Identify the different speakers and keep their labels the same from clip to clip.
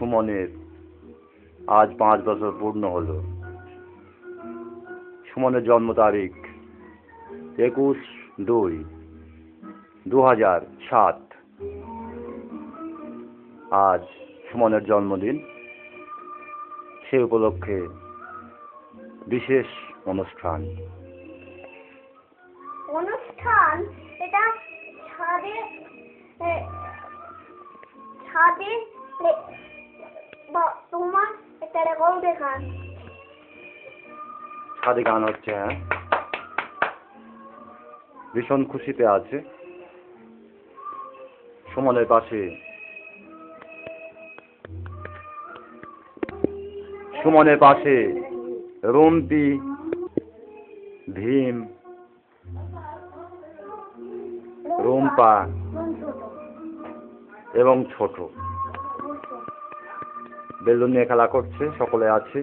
Speaker 1: সুমনের আজ 5 বছর পূর্ণ হলো। সুমনের জন্ম তারিখ 21/2/2007। আজ সুমনের জন্মদিন, সে উপলক্ষে বিশেষ অনুষ্ঠান।
Speaker 2: এটা ছাদে তোমার এটা রেকর্ড দেখান।
Speaker 1: ছাদে গান হচ্ছে। হ্যাঁ, ভীষণ খুশিতে আছে। সুমনের পাশে রুম্পি, ভীম, রুম্পা এবং ছোট বেলুন নিয়ে খেলা করছে। সকলে আছে।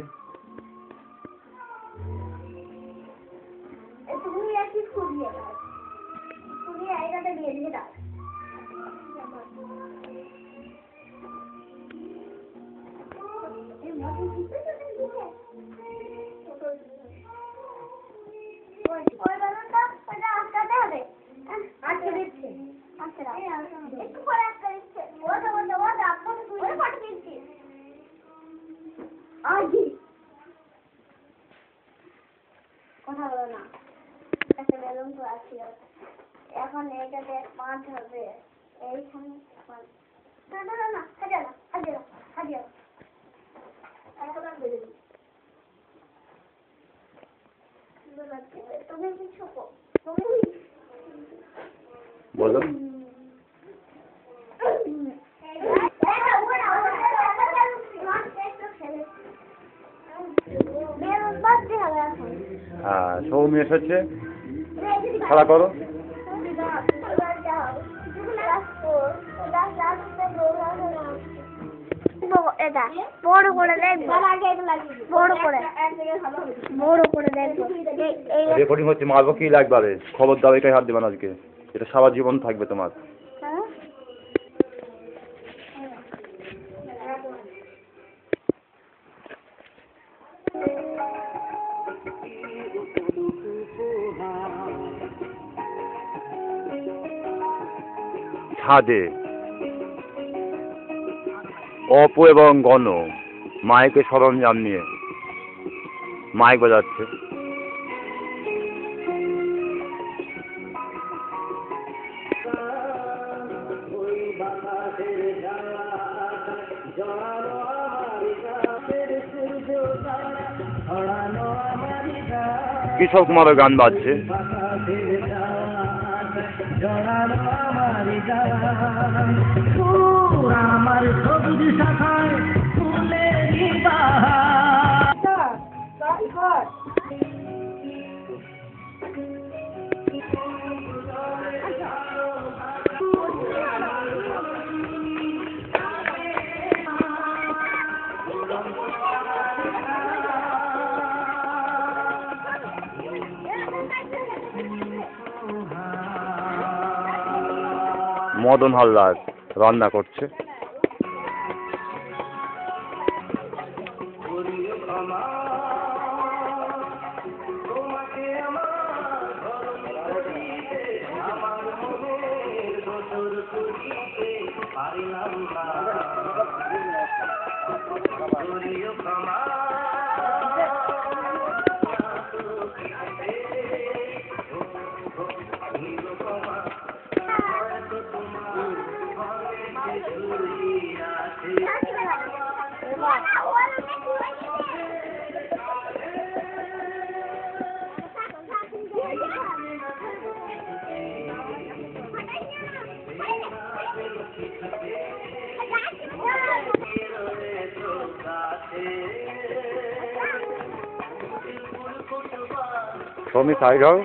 Speaker 2: এখন এইটাতে 5 হবে। এইখানে তুমি কিছু
Speaker 1: বলো। সৌমি এসেছে, খেলা করো।
Speaker 2: বড় করে দেখবো,
Speaker 1: রেকর্ডিং হচ্ছে, মারবো কি লাগবে? খবর দাও, এটাই হাত দেবে না আজকে। এটা সারা জীবন থাকবে তোমার। ছাদে অপু এবং গণ মাইকে সরঞ্জাম নিয়ে মাইক বাজাচ্ছে। কিশোর কুমারের গান বাজছে।
Speaker 3: আমার সবুজ শাখায় ফুলের বাহার।
Speaker 1: মদন হালদার রান্না করছে। সৌমি সাইড হও।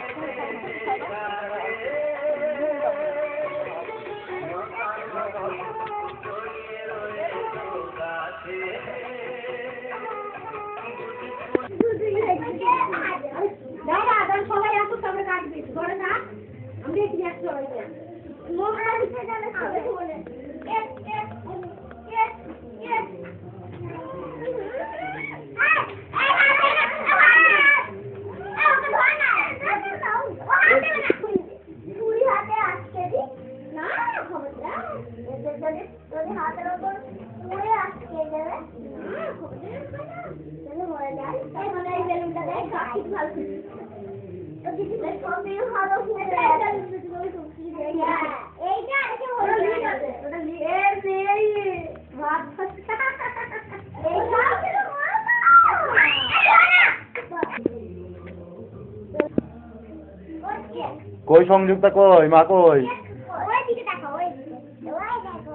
Speaker 2: সবাই আসো, তারপরে কাটবি ঘরে না। আমি দেখি একটু মোবাইল থেকে জানে সবাই বলে যদি হাতের ওপর পড়ে আটকে যাবে তাহলে মরে যায়। তাই মানে এই বেলুনটা দেয় ঠিক ভালো তো কিছু সবই ভালো এইটা এসে হলো ওটা এর সেই ভাত
Speaker 1: কই সংযুক্তা কই মা কই?
Speaker 2: ওই দিকে দেখো ওই দেখো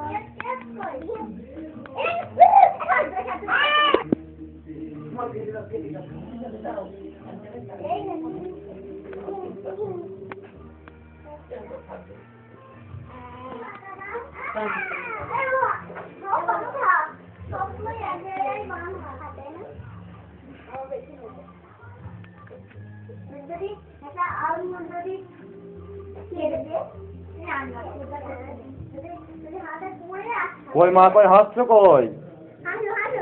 Speaker 2: যদি একটা আলু যদি ছেড়ে দিয়ে যদি হাতে পড়ে আসে
Speaker 1: কই মা কই হাসছো কই?
Speaker 2: হাসো হাসো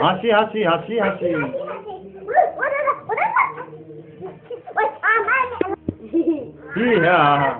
Speaker 1: হাসি হাসি হাসি হাসি। হি হ্যাঁ হ্যাঁ।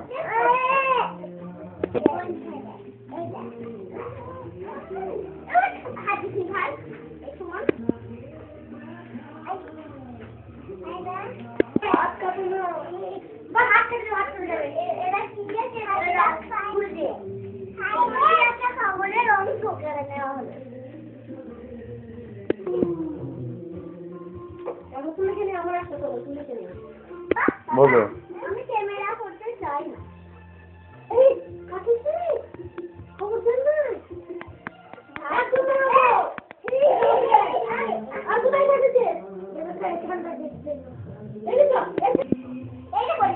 Speaker 1: বলো।
Speaker 2: আমি ক্যামেরা করতে চাই না। এই কাটিছি খবর দেন না। আর তুমি আর কোথায় গেছে? এখানটা দেখতে। এই তো এই কই।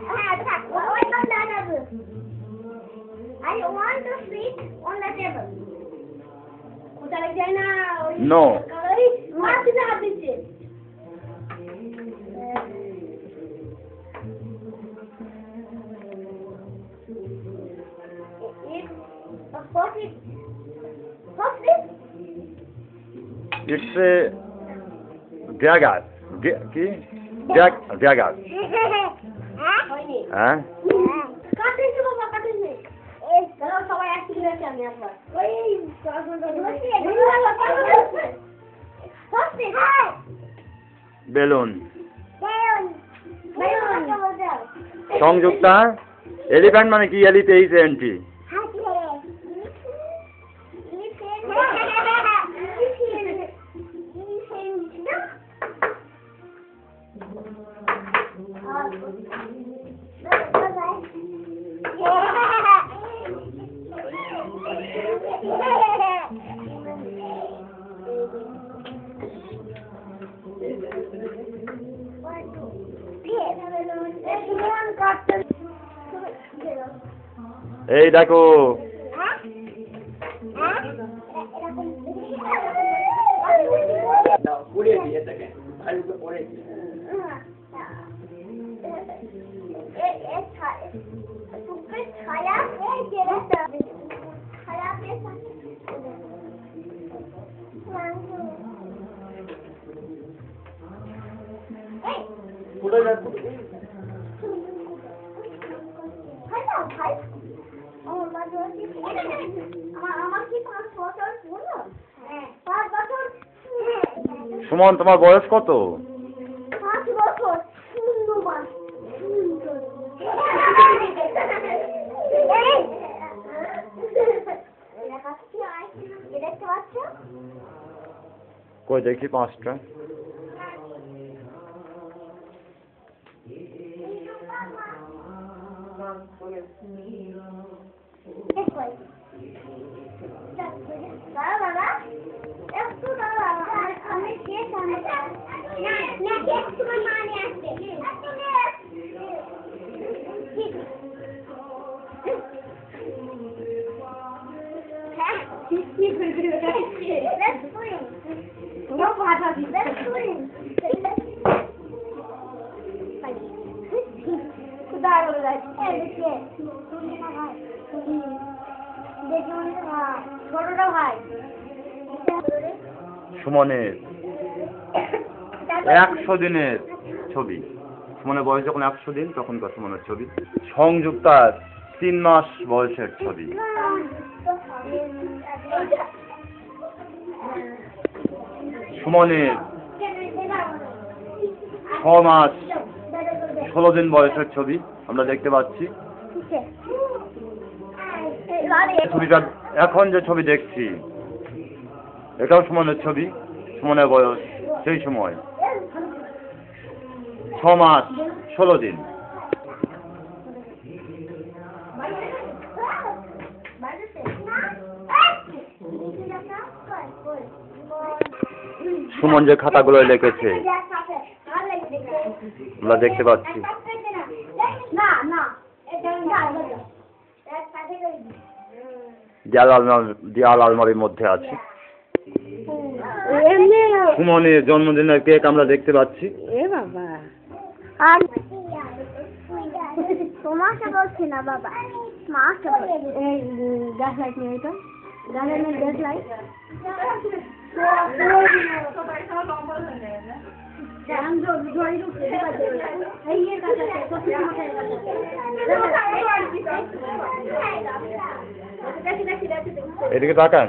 Speaker 2: হ্যাঁ থাক ওই তো দাঁড়াবো। I want to sit on the table. কোথায় যায় না ওই
Speaker 1: No.
Speaker 2: ওই মাটিতে হাত দিচ্ছে।
Speaker 1: It's a dagger. কি? Dagger. হ্যাঁ?
Speaker 2: কাটিছে বাবা কাটিছে। এই দাঁড়াও সবাই একসাথে আছে আমি একবার। ওই
Speaker 1: বেলুন।
Speaker 2: বেলুন
Speaker 1: সংযুক্তা এলিফ্যান্ট মানে কি? এলিফ্যান্ট। এই দেখো সুমন তোমার বয়স কত?
Speaker 2: 5 বছর।
Speaker 1: কই দেখি 5টা। সুমনের 100 দিনের ছবি। সুমনের বয়স যখন 100 দিন তখনকার সুমনের ছবি। সংযুক্তার 3 মাস বয়সের ছবি। সুমনের 6 মাস 16 দিন বয়সের ছবি আমরা দেখতে পাচ্ছি। ছবিটা এখন যে ছবি দেখছি এটাও সুমনের ছবি। সুমনের বয়স সেই সময় 6 মাস 16 দিন। সুমন যে খাতাগুলো লিখেছে আমরা দেখতে পাচ্ছি। দেয়াল আলমারির মধ্যে আছে। সুমনের জন্মদিনের কেক আমরা দেখতে পাচ্ছি।
Speaker 2: আর তোমাকে বলছি না বাবা, মাকে বলছি। এই গ্যাস লাইট নিয়ে এটা, গ্যাস লাইট।
Speaker 1: এদিকে তাকান।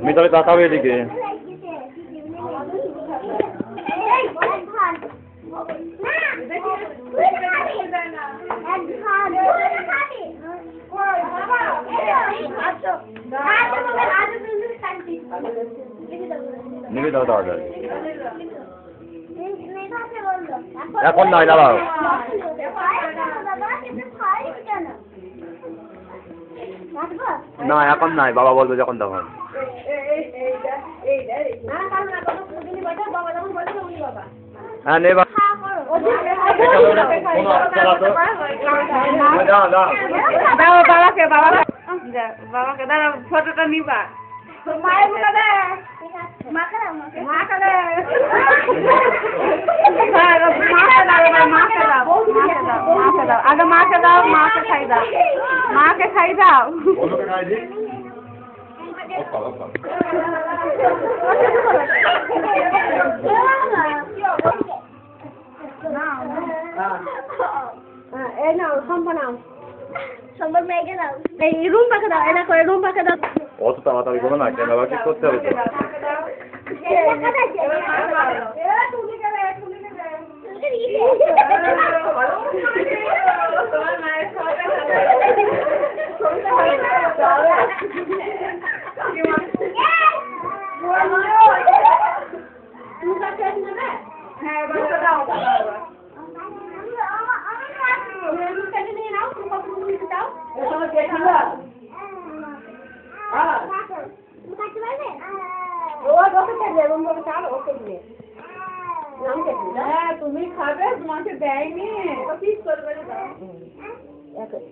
Speaker 1: মিতালি তাকাবে এদিকে। নিবি দাও দাও এখন নয় দাঁড়াও। না এখন নাই, বাবা বলবে যখন তখন। হ্যাঁ নে
Speaker 4: বাবাকে দাঁড়া ফটোটা নিবা। মায়ের মুখে দে, মাকে দাও, মাকে দাও, আগে মাকে দাও, মাকে খাই দাও, মাকে খাই দাও।
Speaker 2: এই নাও সম্পা নাও, সম্পা মেয়েকে দাও, এই রুম পাকে দাও, এটা করে রুম পাকে দাও।
Speaker 1: অত তাড়াতাড়ি করো না, ক্যামেরা কি করতে হবে তো।
Speaker 4: তুমি খাবে, তোমাকে দেয়নি,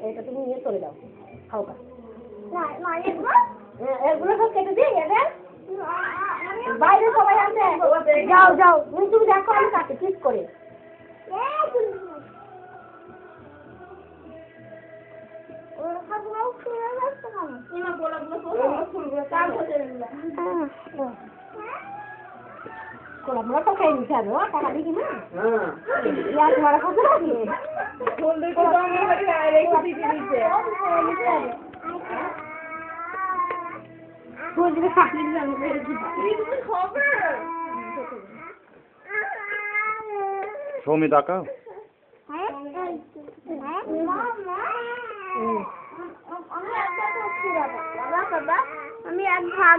Speaker 2: এটা তুমি নিয়ে চলে যাও, খাও কা। এগুলো সব কেটে দিই, বাইরে সবাই আছে, যাও যাও, তুমি দেখো আমি কাটে ঠিক করে। গোলাপগুলো তো খেয়ে নিতে হবে, টাকা দিই কিনা তোমার কত লাগে
Speaker 1: সৌমি তাকাও।
Speaker 2: আমি এক ভাগ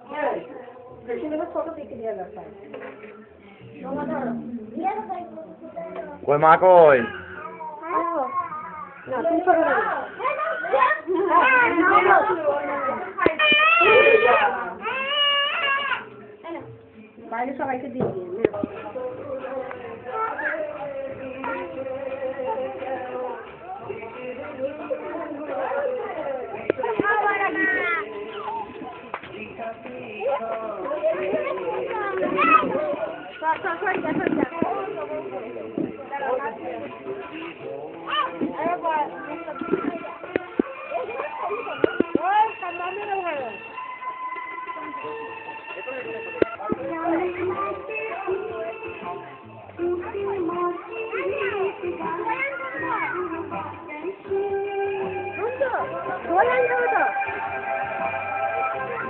Speaker 4: Yes.
Speaker 1: কই মা কই?
Speaker 4: বাইরে সবাইকে দিয়ে দিয়ে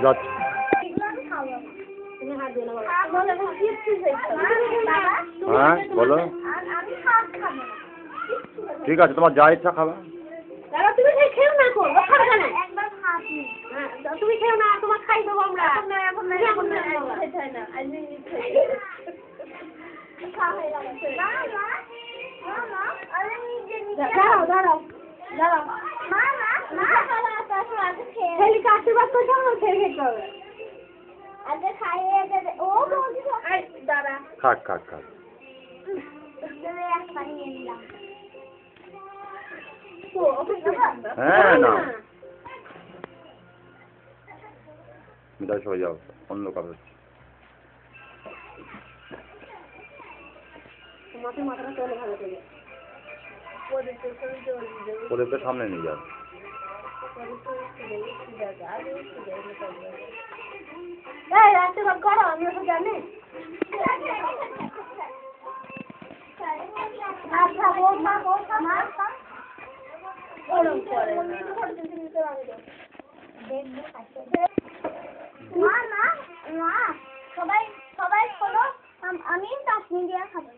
Speaker 1: যাচ্ছি। হ্যাঁ বলো। ঠিক আছে তোমার যা ইচ্ছা খাবা।
Speaker 2: তুমি খেও না এখন, একবার খাবি। তুমি খেও না, তোমার খাই দেবো আমরা। এখন না খাই না, আজ নিজে খাই। দাঁড়াও। আশীর্বাদ করছো আমার খেয়ে খেতে হবে। আগে খাইয়ে ও দাঁড়া
Speaker 1: খাক। হ্যাঁ না মিটার সরে যাও, অন্য কারো হচ্ছে।
Speaker 2: মাথাটা চলে ভালো করে
Speaker 1: ওদেরকে সামনে নিয়ে যাও।
Speaker 2: আশীর্বাদ করো, আমি ওটা জানি। সবাই খোলো, আমি 10 মিনিট দিয়ে খাবো।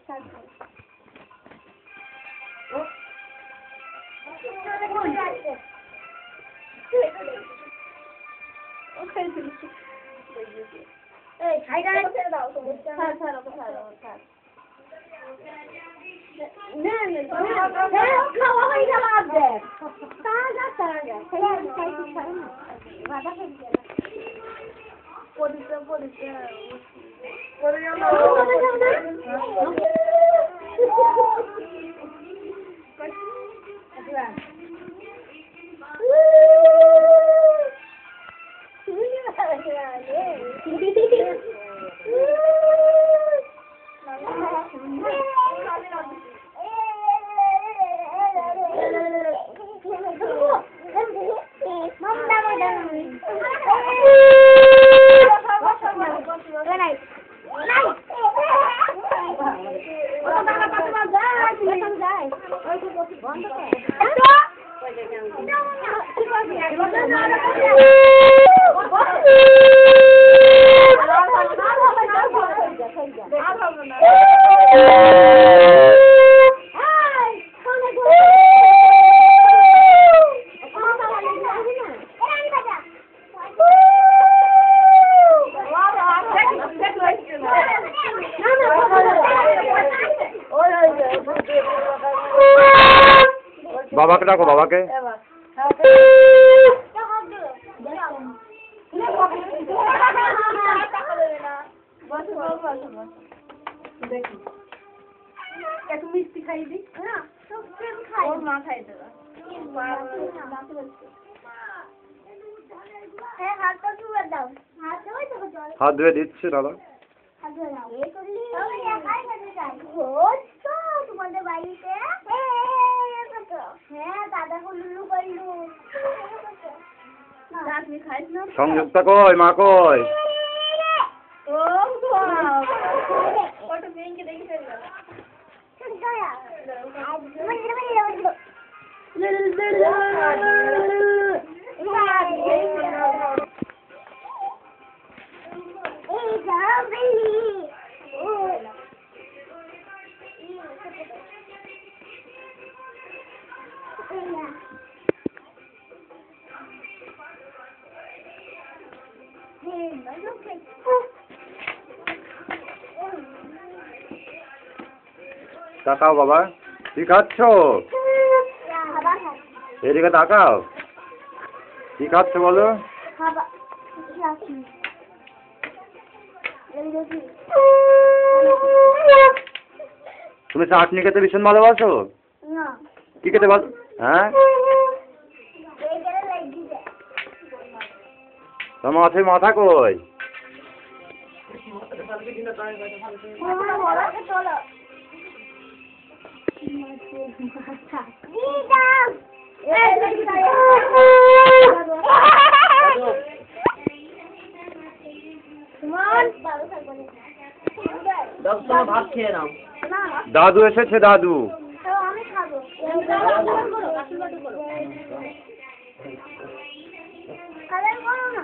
Speaker 2: খাওয়া হয়ে গেল অর্ধেক।
Speaker 1: বাবাকে ডাকো, বাবাকে।
Speaker 4: একটু মিষ্টি খাই দি ওর মা খাই দেবা
Speaker 1: হাত ধুয়ে দিচ্ছি দাদা।
Speaker 2: তোমাদের বাড়িতে হ্যাঁ দাদা লুলু করলু
Speaker 1: সংযুক্তা কই, মা কই?
Speaker 2: ওটা ব্যাংকে দেখে ফেললো
Speaker 1: তাকাও বাবা, কি খাচ্ছ?
Speaker 2: খাবার খাই।
Speaker 1: এদিকে তাকাও, কি খাচ্ছ বলো?
Speaker 2: খাবার খাচ্ছি। এই দেখি।
Speaker 1: তুমি চাটনি খেতে ভীষণ ভালোবাসো?
Speaker 2: না।
Speaker 1: কি খেতে ভালো? হ্যাঁ,
Speaker 2: এইখানে লাগি যায়।
Speaker 1: তোমার মাছের মাথা কই?
Speaker 2: বলাকে চলো। দি দাও। এই দেখি ভালো থাকবো না।
Speaker 3: ভাত খেয়ে নাও।
Speaker 2: না,
Speaker 1: দাদু এসেছে, দাদু।
Speaker 2: তো আমি খাবো। কালার করো না।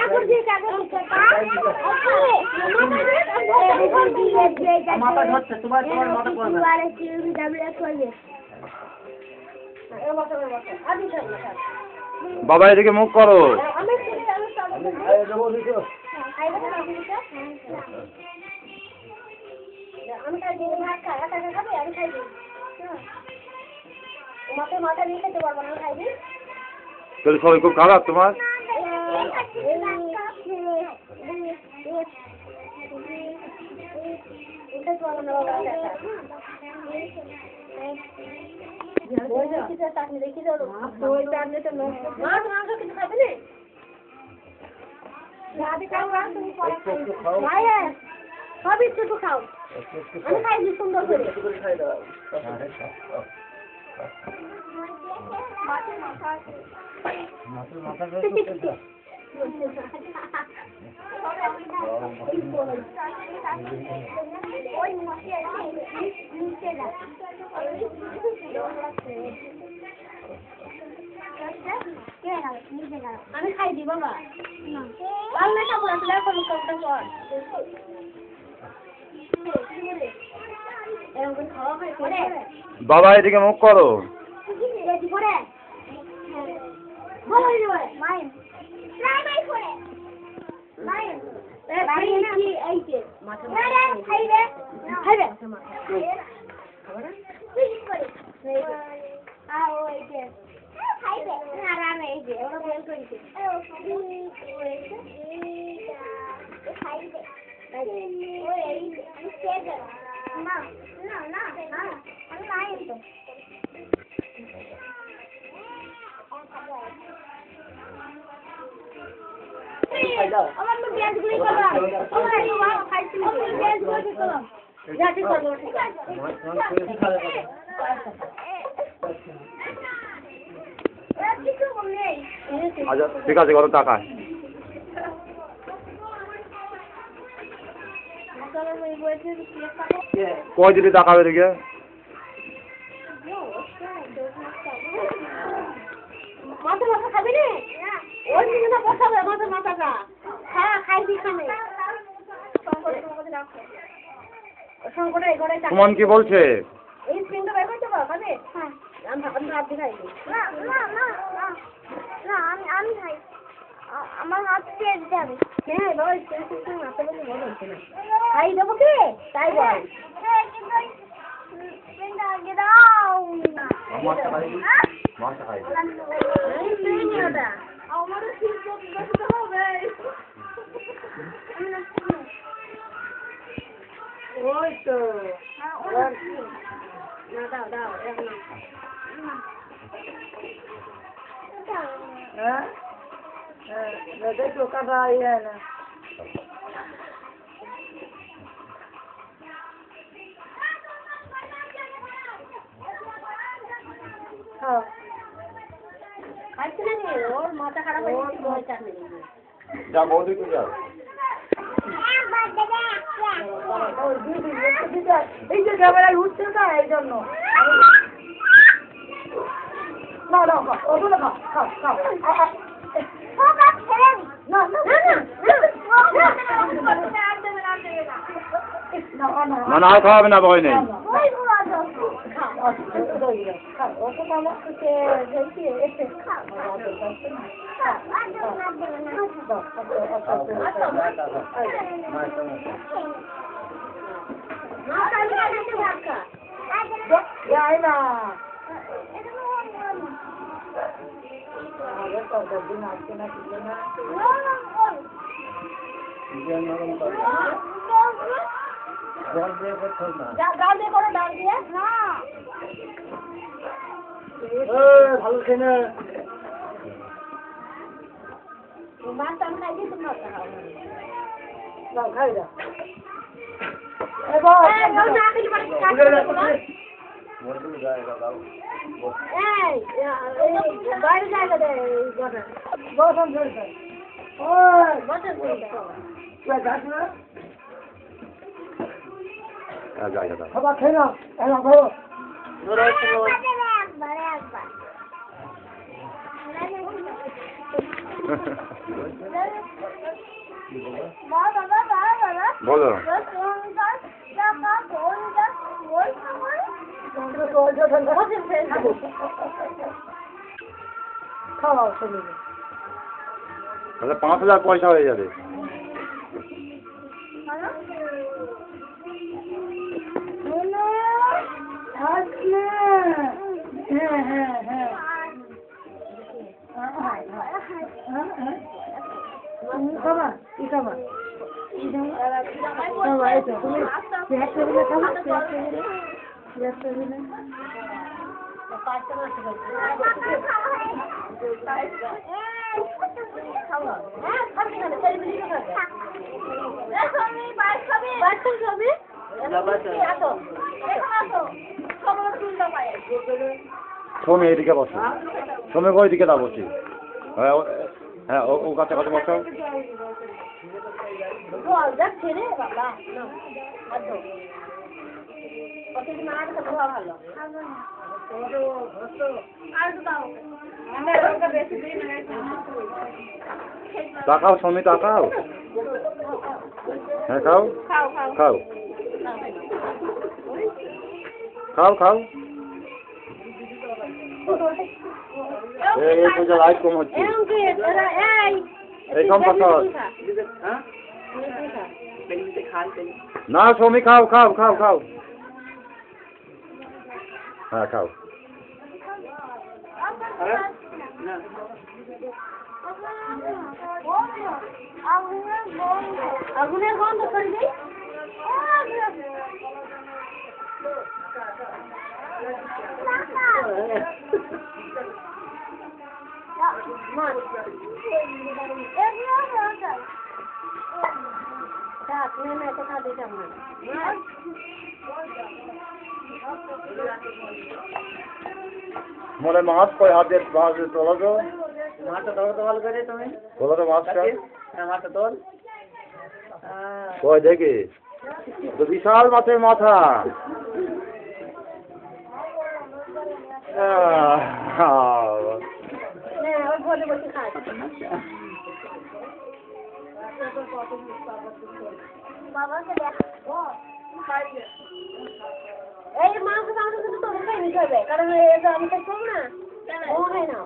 Speaker 2: এখন দিয়ে কাগজ দিতে
Speaker 3: মাথা ধরছে, তোমার মাথা পড়বে।
Speaker 1: বাবা এদিকে মুখ করো।
Speaker 2: আমি খাই দিই ভাত খাই একা একা খাবে আমি খাই দিই তোমাকে মাথা নিয়ে খেতে পারবো না আমি খাই দিই
Speaker 1: তাহলে সবাই খুব খারাপ তোমার?
Speaker 2: সবই ছোট খাও আমি খাই দিই সুন্দর করে আমি খাই দিই বাবা পারলে খাবো আসলে এখন কতটা পর এরকম খাওয়া হয় করে
Speaker 1: বাবা এদিকে মুখ করো।
Speaker 2: এটি করে বলো এই করে মাইন নাই করে মাইন এই কি এই যে মাথা খাইবে খাইবে খাবার কি করে আ ওই যে খাইবে না রামে এই যে ওরা বল করেছে খাইবে ওই এই সেটা না না না আমি নাই তো আমার তো গ্যাস গুলি করলাম আমার একটু ভালো খাইছি আমার গ্যাস গুলি করলাম যাতে করব ঠিক আছে কিছু বললে
Speaker 1: আচ্ছা ঠিক আছে, কত টাকা? কয় দিদি টাকা এদিকে?
Speaker 2: মাথা মাথা খাবি না ওই দিকে বসাবে মাথা মাথাটা হ্যাঁ খাইবি খানে সংকটে ঘরে
Speaker 1: সুমন কি বলছে?
Speaker 2: এই স্ক্রিনটা বের করতে পারো খাবে হ্যাঁ আমি হাত দিয়ে খাইবি না না না না আমি খাই আমার হাত দিয়ে দিতে হবে হ্যাঁ বাবা স্ক্রিন না তবে মনে হচ্ছে না খাই দেবো কি তাই বল স্ক্রিনটা আগে দাও
Speaker 1: মাছটা খাই, মাছটা খাই।
Speaker 2: আমারও ঠিক করতে হবে
Speaker 3: ওই তো
Speaker 2: না দাও দাও এখন
Speaker 3: হ্যাঁ দেখো কাটা ইয়ে না
Speaker 2: খাইছে না রে ওর মাথা খারাপ হয়ে গেছে ভয় চাকরি
Speaker 1: যা বৌদি তুই যাও।
Speaker 3: এই যে ক্যামেরায় উঠছে না এই জন্য না না ওগুলো খাও খাও খাও
Speaker 1: না না আর খাওয়াবে না, ভয় নেই।
Speaker 3: যাই না আগে তো দিন আসছে না ছিল না ভালো খেলে খাই যা বাইরে জায়গা দেয় বসন চলছে খাবার খেয়ে না
Speaker 1: বলো
Speaker 3: খাওয়া চলে
Speaker 1: তাহলে 5,000 পয়সা হয়ে যাবে।
Speaker 3: হ্যাঁ হ্যাঁ হ্যাঁ খাবার কি খাবার খাবার এই তো তুমি পেঁয়াজ টেবিলে খাবার পেঁয়াজ টেবিলে
Speaker 1: সোমে এদিকে বসো, সোমে ওই দিকে দাও বসি। হ্যাঁ হ্যাঁ ও কাছে কাছে বসো। তাকাও সোমে তাকাও। হ্যাঁ খাও খাও খাও খাও। এই পূজা লাইট কম হচ্ছে। এই কম পাথর না সোমি খাও খাও খাও খাও। হ্যাঁ খাও।
Speaker 2: আগুনের গন্ধ করবি
Speaker 1: মোরে মাছ কই হাতে তোলো তো।
Speaker 3: মাছটা ধরো তো ভালো করে তুমি
Speaker 1: তোলো তো মাছটা।
Speaker 3: হ্যাঁ মাছটা তোল
Speaker 1: কই দেখি তো বিশাল মাছের মাথা।
Speaker 2: এই মাংস কিন্তু তোকে খাই নিতে হবে, কারণ আমি তো কম না ও খাই না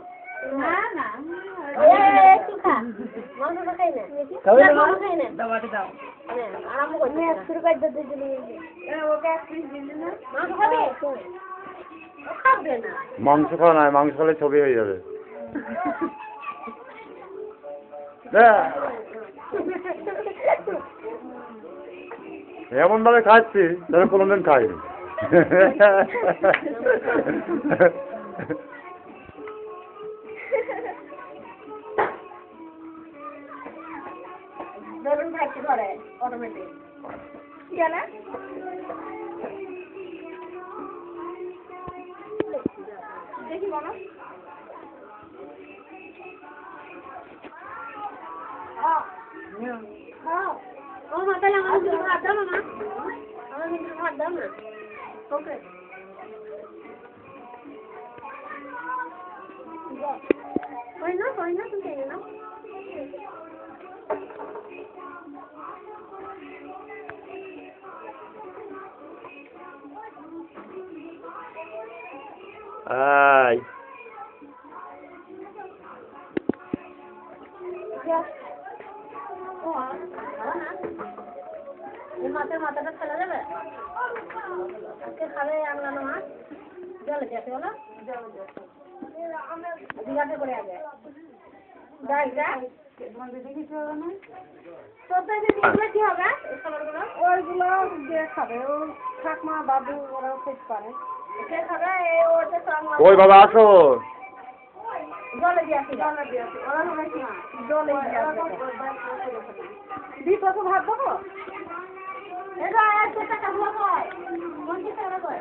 Speaker 2: একটু খা মাংস তো খাই না খাই না আরাম করছি শুরু করে দিতে দিলি মাংস খাবে খাবে না
Speaker 1: মাংস খাওয়া নাই, মাংস খেলে ছবি হয়ে যাবে। এমন ভাবে খাচ্ছি তাহলে কোনোদিন খাইনি।
Speaker 2: বেলুন খাচ্ছি ঘরে অটোমেটিক কেন দেখি বলো ও মা তাহলে আমার কিন্তু ভাত দাও না আমার কিন্তু ভাত দাও না ওকে কই না তুমি খেয়ে নাও
Speaker 1: আই
Speaker 2: মাথাটা ফেলা যাবে
Speaker 3: আজকে খাবে আনলাম মাছ জলে যেতে বলো জিজ্ঞাসা করে আগে যাই যাই কি হবে ওইগুলো যে খাবে ও ঠাকমা বাবু ওরাও খেতে পারে কে খাবে ওটা
Speaker 1: কই বাবা আসো।
Speaker 3: জলে দিয়েছি ওরা হয়েছে না জলে দিত তো ভাত দেবো এটা 100 টাকা ভাত হয় 50 টাকা করে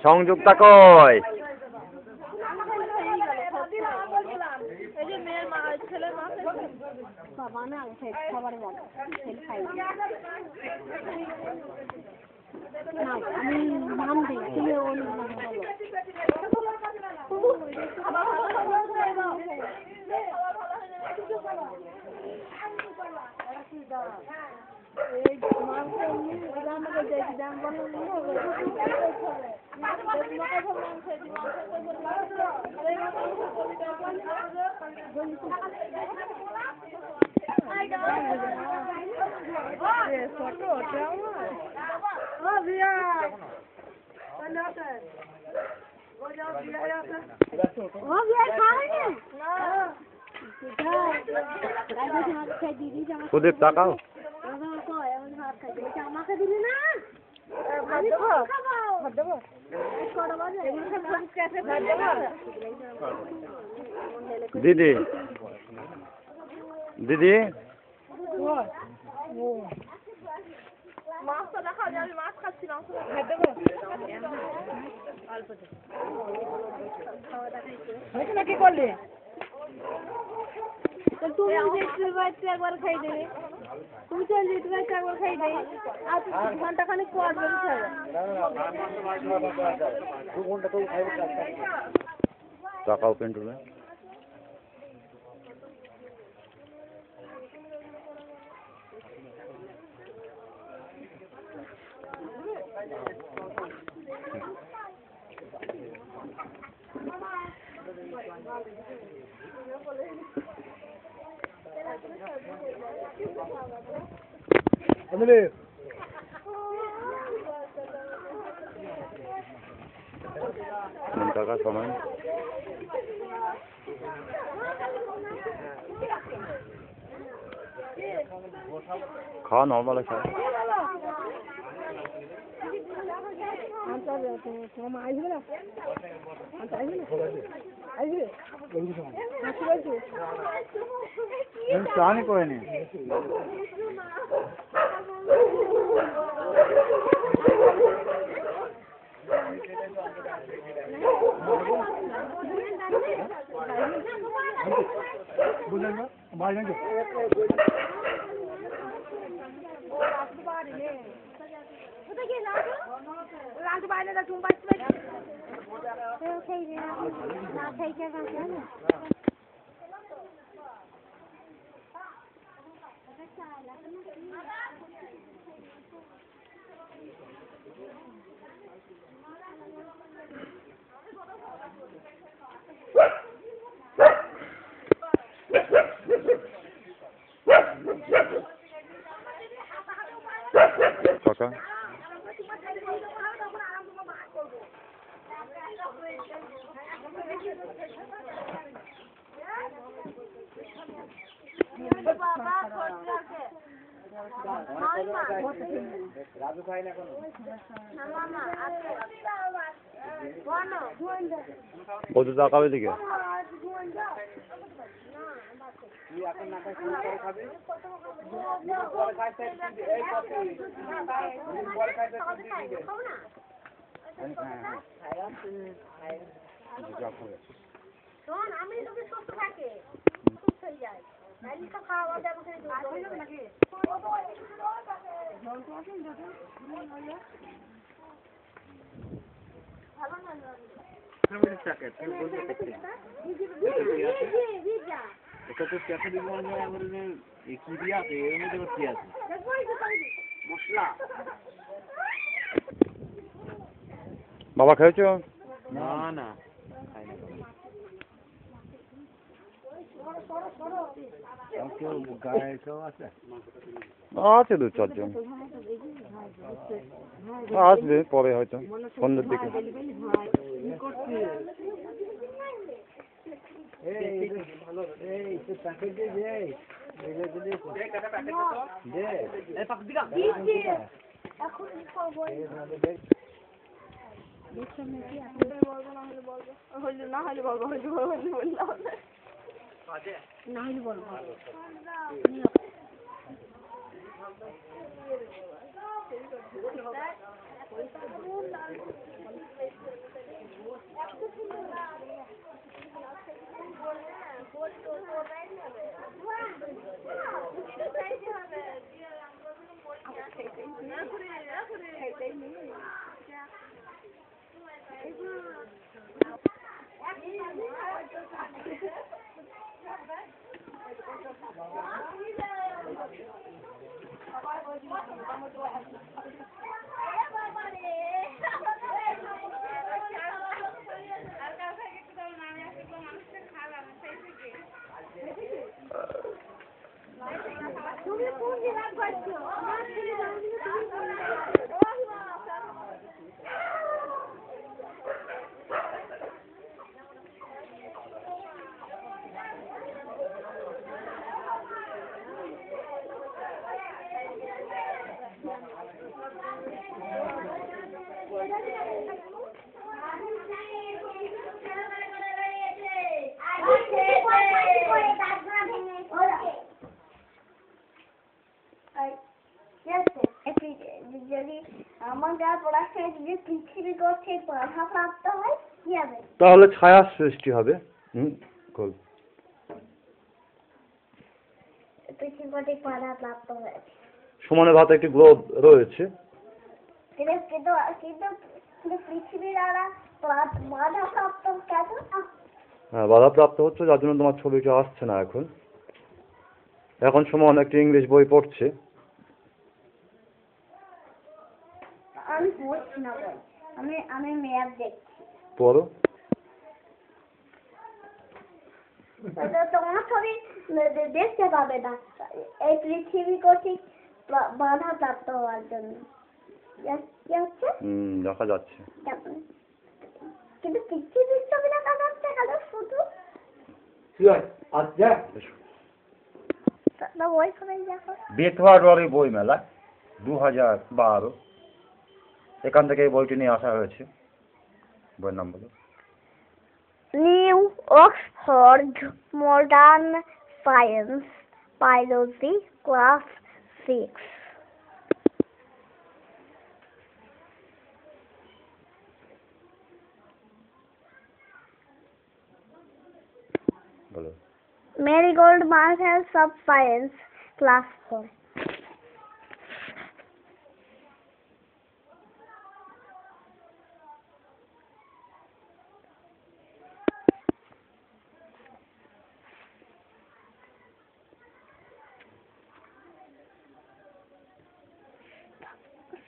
Speaker 1: সংযুক্তা কই?
Speaker 3: বাবা না খাবার খাই না আমি নাম দিই তুমি ওর নাম
Speaker 1: সুদীপ তাকাও।
Speaker 3: আমাকে দিলি না
Speaker 1: দিদি দিদি
Speaker 4: মাছটা দেখা যায় আমি মাছ খাচ্ছিলাম
Speaker 3: কি করলি তুমি একবার খাই দেবে তুমি চল যেতে একবার খাই দেবে আর ঘন্টা খানিক পর বলতে
Speaker 1: তাকাও পেন্টুলে। টাকা সময় খাওয়া নর্মাল আছে। চানি করে নি বুঝলেন না বাইরে Okay. রাজু খাই না কোনো কত টাকা হবে দিকে তুই এখন না খাই খাবি পরে খাইতে এই কত পরে খাইতে
Speaker 3: শোন আমি তোকে সুস্থ থাকে সুস্থ হয়ে যায় নাইলে তো খাওয়া দাওয়া করে দিও নাকি ভালো না
Speaker 1: এটা তো ক্যাফে দিব মানে আমাদের কি দিয়া আছে এর মধ্যে কি আছে মশলা বাবা খেয়েছো না না খাই না আছে 2-4 জন আসবে পরে হয়তো সন্ধ্যের দিকে
Speaker 2: যদি আমাদের পড়াশোনা যদি পৃথিবী কর্তৃক বাধাপ্রাপ্ত হয় কি হবে?
Speaker 1: তাহলে ছায়া সৃষ্টি হবে।
Speaker 2: পৃথিবী কর্তৃক বাধাপ্রাপ্ত হয়েছে।
Speaker 1: সমানের ভাতে একটি গ্রহ রয়েছে।
Speaker 2: কিন্তু পৃথিবী দ্বারা বাধাপ্রাপ্ত কেন?
Speaker 1: হ্যাঁ, বাধাপ্রাপ্ত হচ্ছে, যার জন্য তোমার ছবিটা আসছে না এখন। এখন সুমন একটি ইংলিশ বই পড়ছে।
Speaker 2: আমি পড়ছি না বই, আমি ম্যাপ দেখছি।
Speaker 1: পড়ো।
Speaker 2: তোমার ছবি দেখতে পাবে না এই পৃথিবী কর্তৃক বাধাপ্রাপ্ত হওয়ার জন্য। কি হচ্ছে?
Speaker 1: দেখা যাচ্ছে।
Speaker 2: কিন্তু পৃথিবীর ছবি দেখা যাচ্ছে কেন শুধু? বই সবাই দেখো।
Speaker 1: বেথুয়ারি বই মেলা 2012, এখান থেকে এই বইটি নিয়ে আসা হয়েছে। বইয়ের নাম বলো।
Speaker 2: New Oxford modern science biology class 6।
Speaker 1: বলো।
Speaker 2: Marigold Marvels of Science Class 4।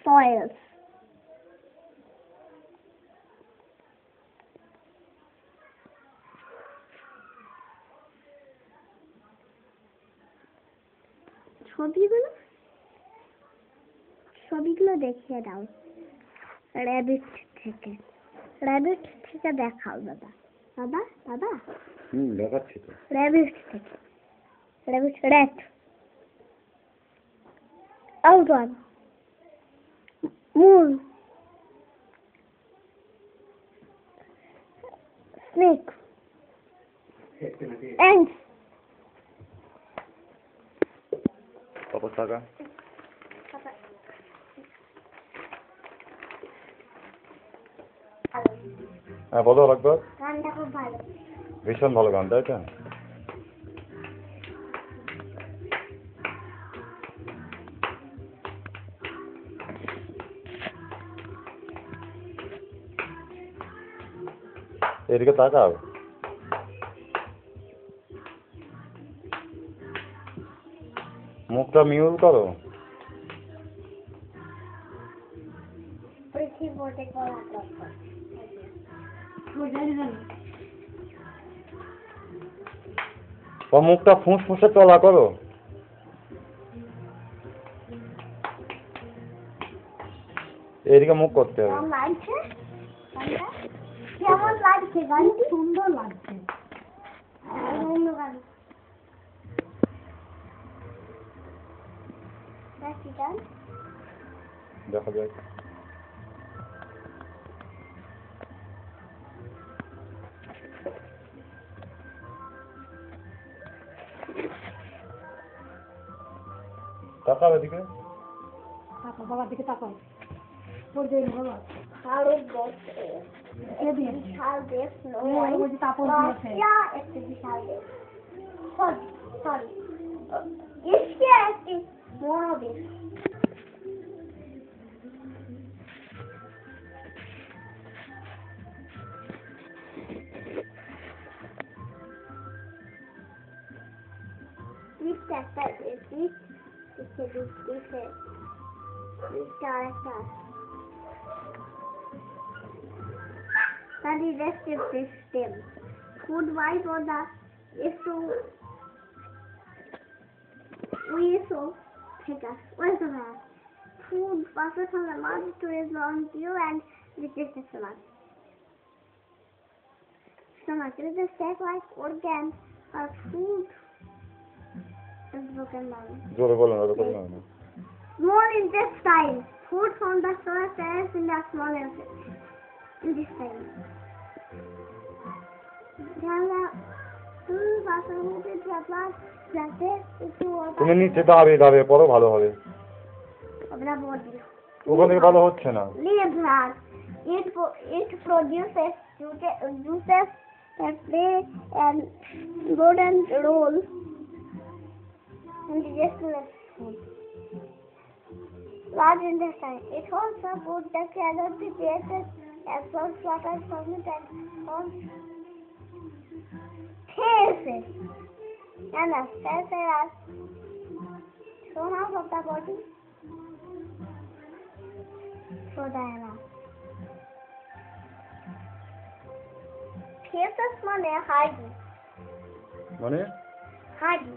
Speaker 2: Soils। ছবিগুলো দেখিয়ে দাও র্যাবিট থেকে। র্যাবিট থেকে দেখাও দাদা। দাদা দাদা
Speaker 1: দেখাচ্ছি তো।
Speaker 2: র্যাবিট থেকে। র্যাবিট র্যাট আউটওয়ান মুন স্নেক অ্যান্টস।
Speaker 1: কত টাকা? হ্যাঁ বলো একবার।
Speaker 2: গানটা খুব ভালো।
Speaker 1: ভীষণ ভালো গান, তাই তো? এদিকে তাকাও। মুখটা মিউল করো।
Speaker 2: পৃথিবী
Speaker 1: ও মুখটা ফুঁসফুঁসে চলা করো। এদিকে মুখ করতে হবে।
Speaker 2: কেমন লাগছে? কেমন লাগছে গানটি? সুন্দর লাগছে। অন্য গান। দেখি গান।
Speaker 1: দেখা যাক। তাকাও এদিকে।
Speaker 3: বাবার দিকে তাকাও। তোর দেখ বাবা।
Speaker 2: How is this? How this? No.
Speaker 3: ওই যে তাপস দিয়েছে।
Speaker 2: Yeah, it's how this. Sorry. It's more of this. This character is this character. The digestive system. Food wise or the what is the math? Food passes from the mouth to the bronchial and reaches the stomach. Stomach is the step-like organ of food. Is broken down.
Speaker 1: জোরে বলো না, ওরকম না।
Speaker 2: Small intestine. Food from the stomach stays in the small intestine.
Speaker 1: তুমি নিচে দাবে দাবে পড়ো ভালো হবে। ওখান থেকে ভালো হচ্ছে না।
Speaker 2: It produces juices that play an important role in digestion. Large intestine. It holds the food that cannot be digested, absorbs water from it and forms feces. And the feces are thrown out of the body. So the feces মানে হাড়ি।
Speaker 1: মানে
Speaker 2: হাড়ি।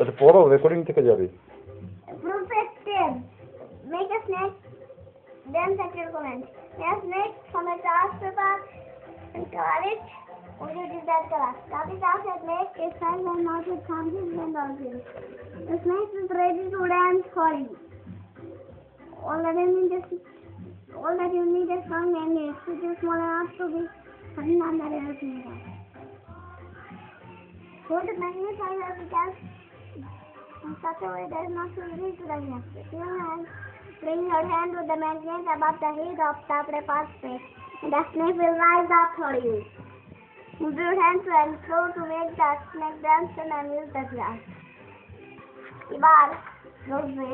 Speaker 1: এটা পড়ো, recording থেকে যাবে।
Speaker 2: Protected. Make a snake. Then set your comment. Make a snake from a glass paper and color it. Only use that color. Copy glass and make a size and not with chances and dolphins. The snake is ready to dance for you. All that you need is one magnet, which is small enough to be hidden under your finger. Hold the magnet size of the gas in such a way that is not so easy to digest. Bring your hand with the magnet above the head of the prepared snake, and the snake will rise up for you. Move your hands and throw to make the snake dance and amuse the glass. এবার রোজবে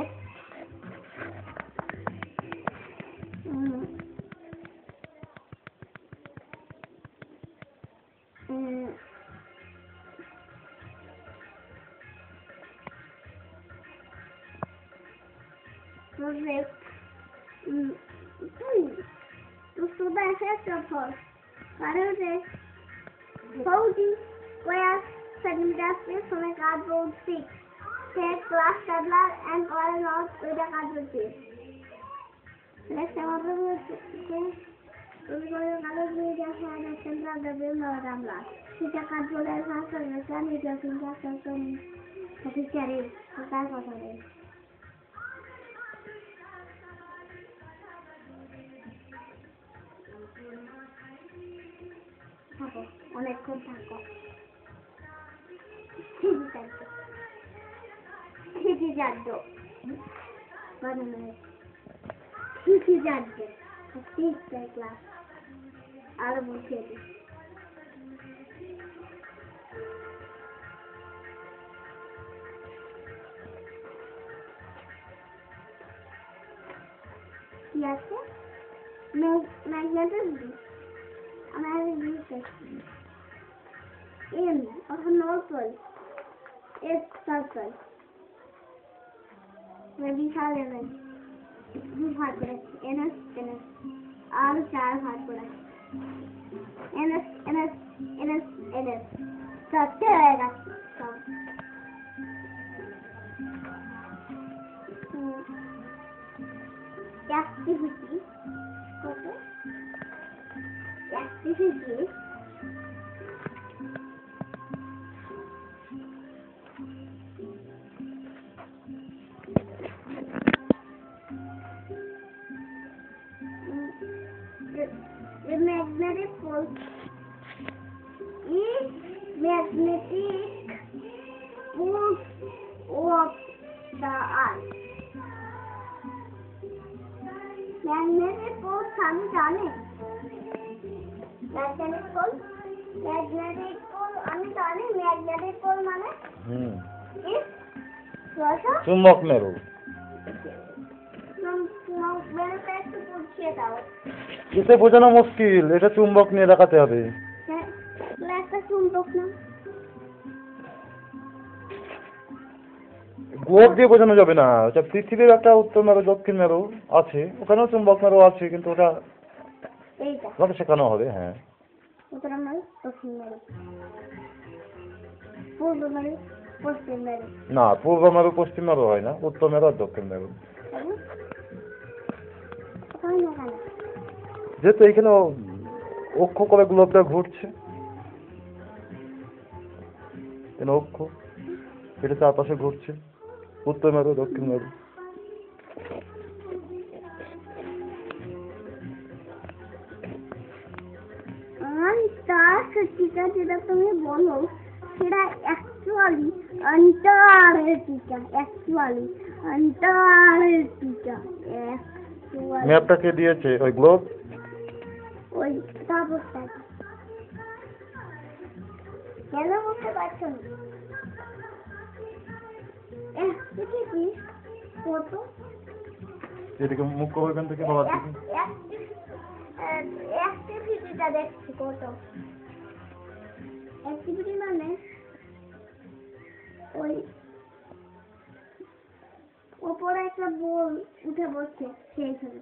Speaker 2: to show the effect of force. Holding square centimeter space from a cardboard stick. Take glass tumbler and oil out with a cardboard piece. Next time, we will color with the hand and center of the rim of the tumbler. With a cardboard and half of the sun with your fingers and অফিসারে কার কথা বলে থাকো অনেকক্ষণ থাকো ঠিকই জানতো ঠিকই জানতো তিনটা ক্লাস আরো বসিয়ে দিই কি আছে ম্যাগনেটিক আমার এম অথবা নর্পল এস সার্কেল বিশাল এমএন দু ভাগ করে এনএস এনএস আর 4 ভাগ করে এনএস এনএস এনএস এনএস চারটে হয়ে গেছে সব activity কত activity the magnetic pole is magnetic pole of the earth magnetic pole আমি জানি ম্যাগনেটিক পোল আমি জানি ম্যাগনেটিক পোল মানে কি
Speaker 1: চুম্বক মেরু
Speaker 2: মেরুটা একটু বুঝিয়ে দাও
Speaker 1: এতে বোঝানো মুশকিল এটা চুম্বক নিয়ে দেখাতে হবে
Speaker 2: একটা চুম্বক না
Speaker 1: গ্লোব দিয়ে বোঝানো যাবে না ওটা পৃথিবীর একটা উত্তর মেরু দক্ষিণ মেরু আছে ওখানেও চুম্বক মেরু আছে কিন্তু ওটা
Speaker 2: এইটা
Speaker 1: ওটা শেখানো হবে হ্যাঁ
Speaker 2: উত্তর মেরু দক্ষিণ মেরু পূর্ব মেরু পশ্চিম মেরু
Speaker 1: না পূর্ব মেরু পশ্চিম মেরু হয় না উত্তর মেরু আর দক্ষিণ মেরু যেহেতু এইখানে অক্ষ করে গ্লোবটা ঘুরছে অক্ষ এটা চারপাশে ঘুরছে উত্তর মেরু দক্ষিণ মেরু
Speaker 2: আন্টার্কটিকা যেটা তুমি বলো সেটা অ্যাকচুয়ালি আন্টার্কটিকা
Speaker 1: ম্যাপটা কে দিয়েছে ওই গ্লোব
Speaker 2: ওই তাপসটা কেন বুঝতে পারছো না কত
Speaker 1: এদিকে মুখ করো এখান থেকে বাবার দিকে
Speaker 2: অ্যাক্টিভিটিটা দেখছি কত অ্যাক্টিভিটি মানে ওই ওপরে একটা বল উঠে বসছে সেইখানে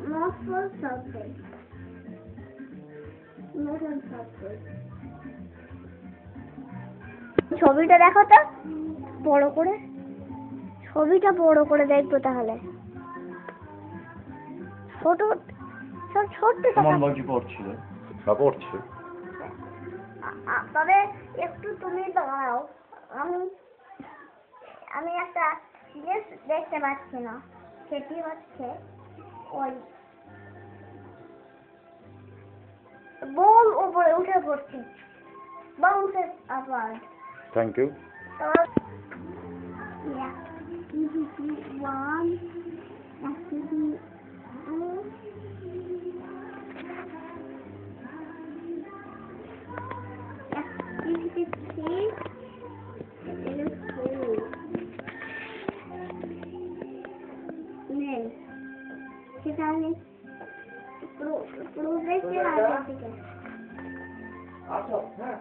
Speaker 2: নর্থ সাউথ ছবিটা দেখো তো বড় করে ছবিটা বড় করে দেখবো তাহলে ছোট সব ছোট্ট
Speaker 1: বাকি পড়ছিল না পড়ছে
Speaker 2: তবে একটু তুমি দাঁড়াও আমি একটা জিনিস দেখতে পাচ্ছি না সেটি হচ্ছে ওই বল উপরে উঠে পড়ছে বাউন্সেস আবার
Speaker 1: thank you
Speaker 2: activity 1 activity 2 activity 3 and 4 নেই সেখানে প্রোগ্রেসের আগে থেকে আচ্ছা হ্যাঁ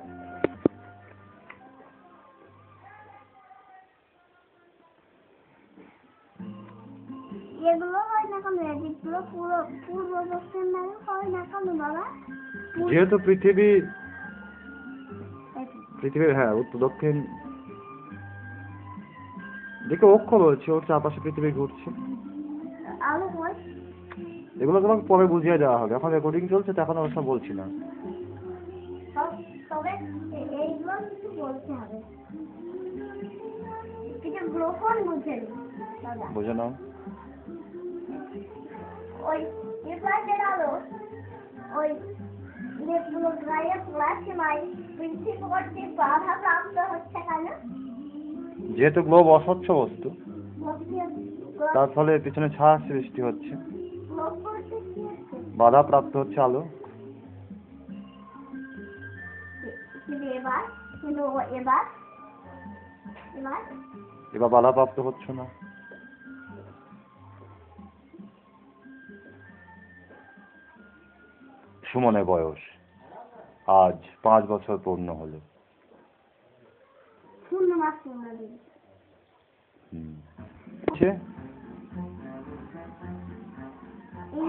Speaker 2: এগুলো হয় না কেন এগুলো পুরো পূর্ব পশ্চিম মেরু হয় না কেন বাবা
Speaker 1: যেহেতু পৃথিবীর হ্যাঁ উত্তর দক্ষিণ দিকে অক্ষ রয়েছে ওর চারপাশে পৃথিবী ঘুরছে
Speaker 2: আলো হয়
Speaker 1: এগুলো তোমাকে পরে বুঝিয়ে দেওয়া হবে এখন রেকর্ডিং চলছে তো এখন ওসব বলছি না
Speaker 2: তবে এইগুলো কিছু বলতে হবে গ্রহণ বুঝেন দাদা
Speaker 1: বুঝে নাও।
Speaker 2: ওই এপাশের আলো ওই যেগুলো গায়ে প্লাসময় পৃথিবী কর্তৃক বাধা প্রাপ্ত হচ্ছে কেন?
Speaker 1: যেহেতু গ্লোব অস্বচ্ছ বস্তু, তার ফলে পিছনে ছায়া সৃষ্টি হচ্ছে, বাধা প্রাপ্ত হচ্ছে আলো। এবার বাধা প্রাপ্ত হচ্ছে না। সুমনের বয়স আজ 5 বছর পূর্ণ হলো।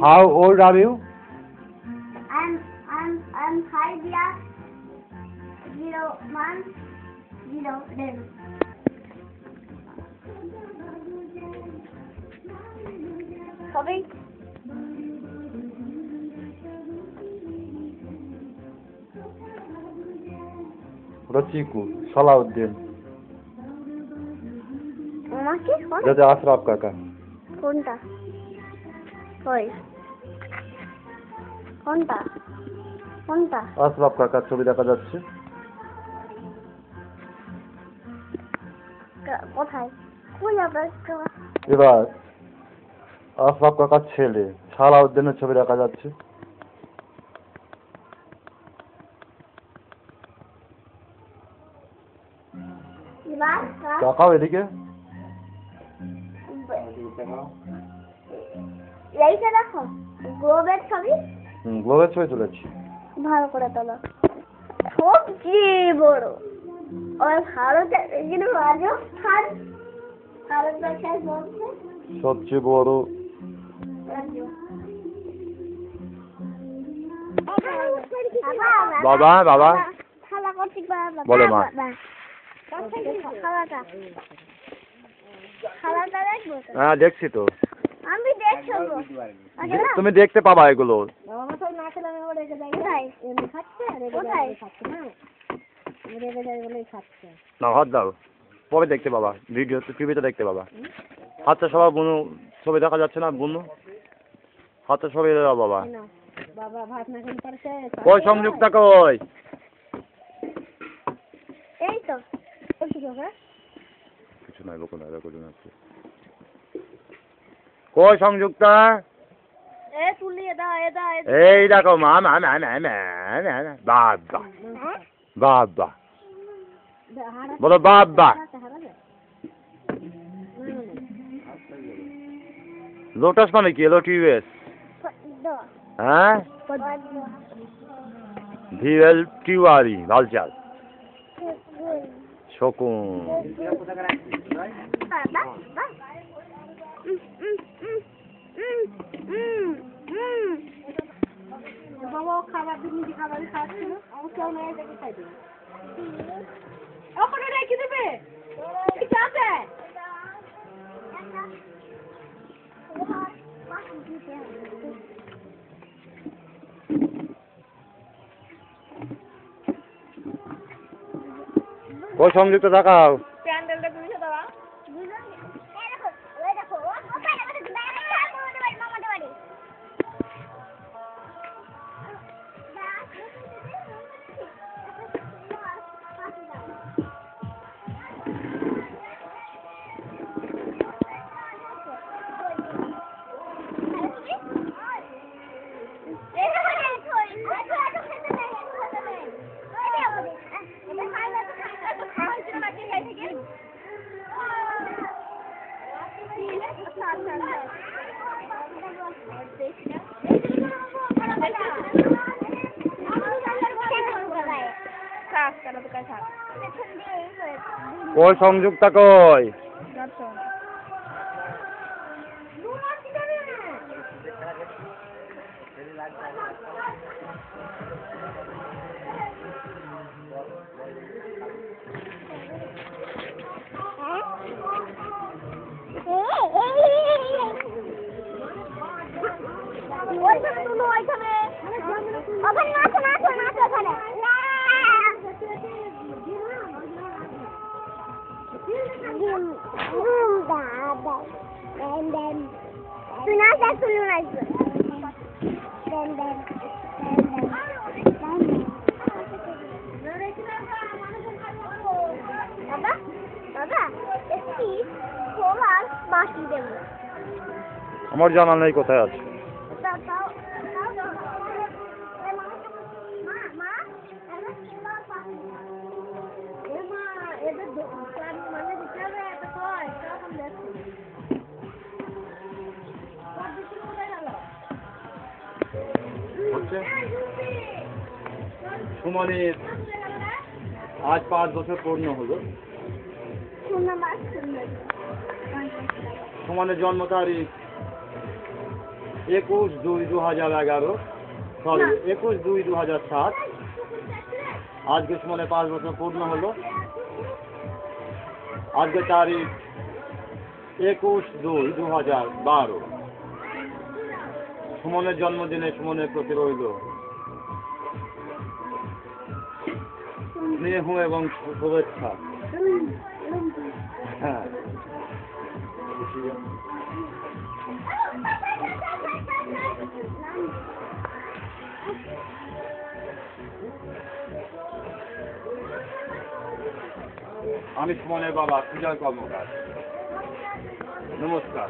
Speaker 1: How old are you?
Speaker 2: I'm 5 years 0 months 0 days. Sorry.
Speaker 1: ওটা চিকু, সালাউদ্দিন,
Speaker 2: আমাকে
Speaker 1: এটা আশরাফ কাকা।
Speaker 2: কোনটা? ওই কোনটা? কোনটা?
Speaker 1: আশরাফ কাকার ছবি দেখা যাচ্ছে।
Speaker 2: কোথায়? কই আবার?
Speaker 1: এবার আশরাফ কাকার ছেলে সালাউদ্দিনের ছবি দেখা যাচ্ছে। তাকাও এদিকে।
Speaker 2: এইটা দেখো, গ্লোবের ছবি।
Speaker 1: গ্লোবের ছবি তুলেছি।
Speaker 2: ভালো করে তোলো। সবচেয়ে বড় ওই ভারতের এখানে রাজস্থান, ভারতবর্ষের মধ্যে
Speaker 1: সবচেয়ে বড় বাবা। বাবা
Speaker 2: খালা করছি বাবা।
Speaker 1: বলো মা।
Speaker 2: খালাটা খালাটা দেখবো?
Speaker 1: হ্যাঁ দেখছি তো।
Speaker 2: আমি দেখছো
Speaker 1: তুমি দেখতে পাবা এগুলো। না হাত দাও, কবে দেখতে পাবা? ভিডিও টিভিতে দেখতে পাবা। হাতটা সবার বুনু ছবি দেখা যাচ্ছে না? বুনু হাতটা ছবি দাও বাবা। কই সংযুক্তা কই?
Speaker 2: এই তো
Speaker 1: কিছু নাই বকুন আর করুন আছে। কই সংযুক্তা? এই দেখো মা মা মা মা মা বাবা বাবা বলো বাবা। লোটাস মানে কি? LOTUS। হ্যাঁ VLTURE লালচাল শকুন।
Speaker 3: বাবা খাবার দিন খাবার খাচ্ছিল কেউ নেই দেখে খাই দেবে ওখানে রেখে দেবে ঠিক আছে।
Speaker 1: কই সংযুক্ত দেখাও।
Speaker 4: প্যান্ডেলটা বুঝে দেওয়া।
Speaker 1: কই সংযুক্তা কই?
Speaker 2: তুই না দেখ তুই আসবে দাদা দাদা একটি খোলার মাটি দেব
Speaker 1: আমার জানা নেই কোথায় আছে। হচ্ছে সুমনের আজ 5 বছর পূর্ণ হলো। সুমনের জন্ম তারিখ 21/2/2011, সরি 21/2/2007। আজকে সুমনের 5 বছর পূর্ণ হলো। আজকে তারিখ 21/2/2012। সুমনের জন্মদিনে সুমনের প্রতি রইল স্নেহ এবং শুভেচ্ছা। হ্যাঁ, আমি সুমনের বাবা সুজয় কর্মকার। নমস্কার।